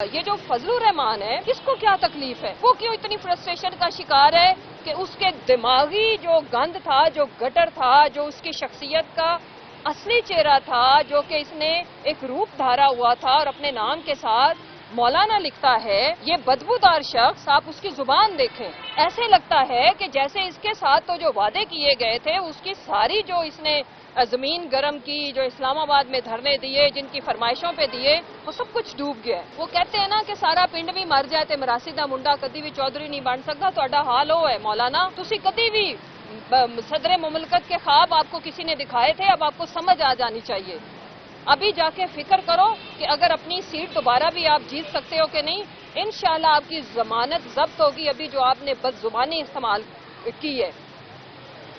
یہ جو فضل الرحمان ہے کس کو کیا تکلیف ہے؟ وہ کیوں اتنی فرسٹریشن کا شکار ہے کہ اس کے دماغی جو گند تھا، جو گٹر تھا، جو اس کی شخصیت کا اصلی چہرہ تھا، جو کہ اس نے ایک روپ دھارا ہوا تھا اور اپنے نام کے ساتھ مولانا لکھتا ہے، یہ بدبودار شخص آپ اس کی زبان دیکھیں، ایسے لگتا ہے کہ جیسے اس کے ساتھ تو جو وعدے کیے گئے تھے اس کی ساری جو اس نے زمین گرم کی، جو اسلام آباد میں دھرنے دیے، جن کی فرمائشوں پہ دیے، وہ سب کچھ ڈوب گیا۔ وہ کہتے ہیں نا کہ سارا پنڈ بھی مر جائے تے مراسی دا منڈا کدی بھی چودھری نہیں بن سکتا، تہاڈا حال وہ ہے مولانا، تسی کدی بھی صدر مملکت کے خواب آپ کو کسی نے دکھائے تھے، اب آپ کو سمجھ آ جانی چاہیے۔ ابھی جا کے فکر کرو کہ اگر اپنی سیٹ دوبارہ بھی آپ جیت سکتے ہو کہ نہیں، انشاءاللہ آپ کی ضمانت ضبط ہوگی۔ ابھی جو آپ نے بد زبانی استعمال کی ہے،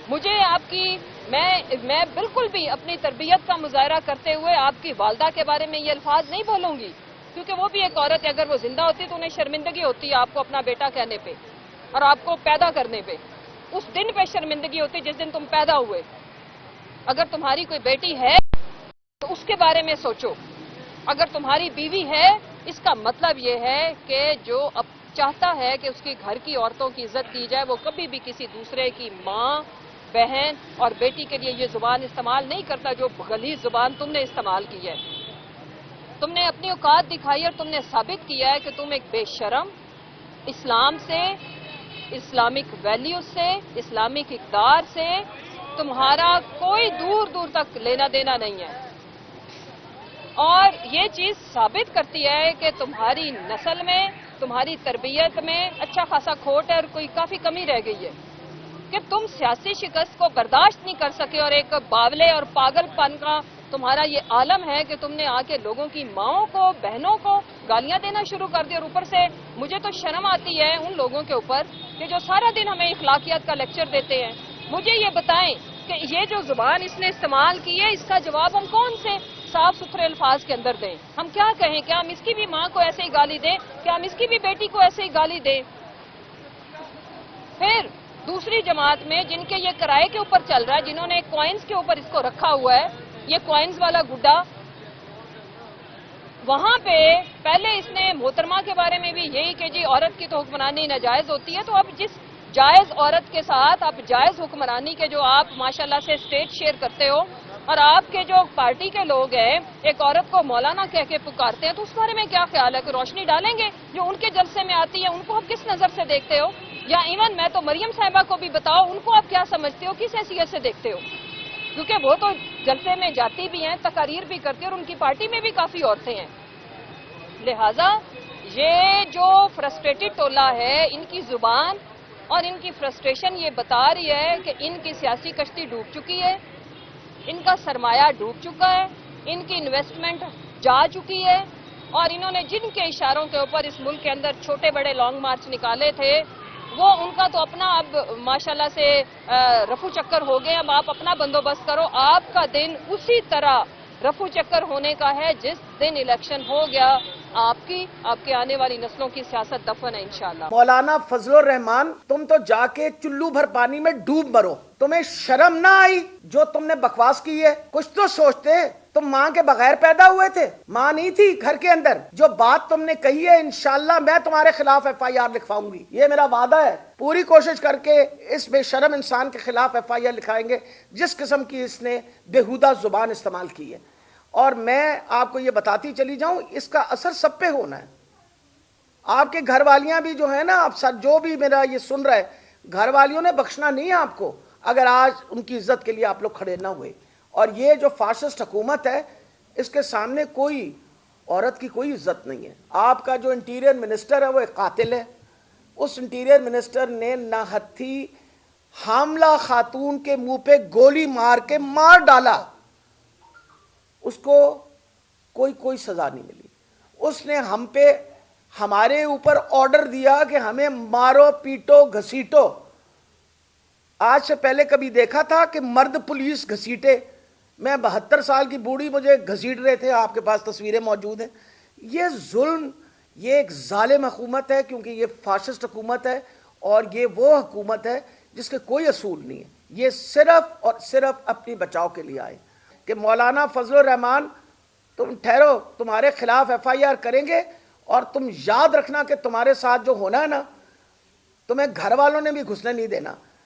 مجھے آپ کی میں بالکل بھی اپنی تربیت کا مظاہرہ کرتے ہوئے آپ کی والدہ کے بارے میں یہ الفاظ نہیں بولوں گی، کیونکہ وہ بھی ایک عورت ہے، اگر وہ زندہ ہوتی تو انہیں شرمندگی ہوتی ہے آپ کو اپنا بیٹا کہنے پہ اور آپ کو پیدا کرنے پہ۔ اس دن پہ شرمندگی ہوتی جس دن تم پیدا ہوئے۔ اگر تمہاری کوئی بیٹی ہے تو اس کے بارے میں سوچو، اگر تمہاری بیوی ہے اس کا مطلب یہ ہے کہ جو اب چاہتا ہے کہ اس کی گھر کی عورتوں کی عزت کی جائے، وہ کبھی بھی کسی دوسرے کی ماں، بہن اور بیٹی کے لیے یہ زبان استعمال نہیں کرتا جو غلیظ زبان تم نے استعمال کی ہے۔ تم نے اپنی اوقات دکھائی اور تم نے ثابت کیا ہے کہ تم ایک بے شرم، اسلام سے، اسلامک ویلیوز سے، اسلامک اقدار سے تمہارا کوئی دور دور تک لینا دینا نہیں ہے، اور یہ چیز ثابت کرتی ہے کہ تمہاری نسل میں، تمہاری تربیت میں اچھا خاصا کھوٹ ہے اور کوئی کافی کمی رہ گئی ہے کہ تم سیاسی شکست کو برداشت نہیں کر سکے، اور ایک باولے اور پاگل پن کا تمہارا یہ عالم ہے کہ تم نے آ کے لوگوں کی ماؤں کو، بہنوں کو گالیاں دینا شروع کر دی۔ اور اوپر سے مجھے تو شرم آتی ہے ان لوگوں کے اوپر کہ جو سارا دن ہمیں اخلاقیات کا لیکچر دیتے ہیں۔ مجھے یہ بتائیں کہ یہ جو زبان اس نے استعمال کی ہے، اس کا جواب ہم کون سے صاف ستھرے الفاظ کے اندر دیں؟ ہم کیا کہیں؟ کیا ہم اس کی بھی ماں کو ایسے ہی گالی دیں؟ کیا ہم اس کی بھی بیٹی کو ایسے ہی گالی دیں؟ پھر دوسری جماعت میں جن کے یہ کرائے کے اوپر چل رہا ہے، جنہوں نے کوائنز کے اوپر اس کو رکھا ہوا ہے، یہ کوائنز والا گڈا، وہاں پہ پہلے اس نے محترمہ کے بارے میں بھی یہی کہ جی عورت کی تو حکمرانی ناجائز ہوتی ہے، تو اب جس جائز عورت کے ساتھ اب جائز حکمرانی کے جو آپ ماشاءاللہ سے اسٹیج شیئر کرتے ہو، اور آپ کے جو پارٹی کے لوگ ہیں ایک عورت کو مولانا کہہ کے پکارتے ہیں، تو اس بارے میں کیا خیال ہے کہ روشنی ڈالیں گے؟ جو ان کے جلسے میں آتی ہے ان کو آپ کس نظر سے دیکھتے ہو؟ یا ایون میں تو مریم صاحبہ کو بھی بتاؤ، ان کو آپ کیا سمجھتے ہو، کس حیثیت سے دیکھتے ہو؟ کیونکہ وہ تو جلسے میں جاتی بھی ہیں، تقاریر بھی کرتی ہیں، اور ان کی پارٹی میں بھی کافی عورتیں ہیں۔ لہذا یہ جو فرسٹریٹڈ ٹولہ ہے، ان کی زبان اور ان کی فرسٹریشن یہ بتا رہی ہے کہ ان کی سیاسی کشتی ڈوب چکی ہے، ان کا سرمایہ ڈوب چکا ہے، ان کی انویسٹمنٹ جا چکی ہے، اور انہوں نے جن کے اشاروں کے اوپر اس ملک کے اندر چھوٹے بڑے لانگ مارچ نکالے تھے، وہ ان کا تو اپنا اب ماشاءاللہ سے رفو چکر ہو گئے۔ اب آپ اپنا بندوبست کرو، آپ کا دن اسی طرح رفو چکر ہونے کا ہے جس دن الیکشن ہو گیا۔ آپ کے آنے والی نسلوں کی سیاست دفن ہے انشاءاللہ۔ مولانا فضل الرحمان، تم تو جا کے چلو بھر پانی میں ڈوب مرو، تمہیں شرم نہ آئی جو تم نے بکواس کی ہے؟ کچھ تو سوچتے، تم ماں کے بغیر پیدا ہوئے تھے؟ ماں نہیں تھی گھر کے اندر؟ جو بات تم نے کہی ہے انشاءاللہ میں تمہارے خلاف FIR لکھواؤں گی، یہ میرا وعدہ ہے۔ پوری کوشش کر کے اس بے شرم انسان کے خلاف FIR لکھائیں گے جس قسم کی اس نے بےہودہ زبان استعمال کی ہے۔ اور میں آپ کو یہ بتاتی چلی جاؤں، اس کا اثر سب پہ ہونا ہے۔ آپ کے گھر والیاں بھی جو ہیں نا، آپ سب جو بھی میرا یہ سن رہا ہے، گھر والیوں نے بخشنا نہیں ہے آپ کو اگر آج ان کی عزت کے لیے آپ لوگ کھڑے نہ ہوئے۔ اور یہ جو فاشسٹ حکومت ہے، اس کے سامنے کوئی عورت کی کوئی عزت نہیں ہے۔ آپ کا جو انٹیریئر منسٹر ہے وہ ایک قاتل ہے۔ اس انٹیریئر منسٹر نے ناہتھی حاملہ خاتون کے منہ پہ گولی مار کے مار ڈالا، اس کو کوئی سزا نہیں ملی۔ اس نے ہم پہ، ہمارے اوپر آرڈر دیا کہ ہمیں مارو پیٹو گھسیٹو۔ آج سے پہلے کبھی دیکھا تھا کہ مرد پولیس گھسیٹے؟ میں 72 سال کی بوڑھی مجھے گھسیٹ رہے تھے، آپ کے پاس تصویریں موجود ہیں۔ یہ ظلم، یہ ایک ظالم حکومت ہے، کیونکہ یہ فاشسٹ حکومت ہے، اور یہ وہ حکومت ہے جس کے کوئی اصول نہیں ہے۔ یہ صرف اور صرف اپنی بچاؤ کے لیے آئے کہ مولانا فضل الرحمان تم ٹھہرو، تمہارے خلاف FIR کریں گے، اور تم یاد رکھنا کہ تمہارے ساتھ جو ہونا ہے نا، تمہیں گھر والوں نے بھی گھسنے نہیں دینا.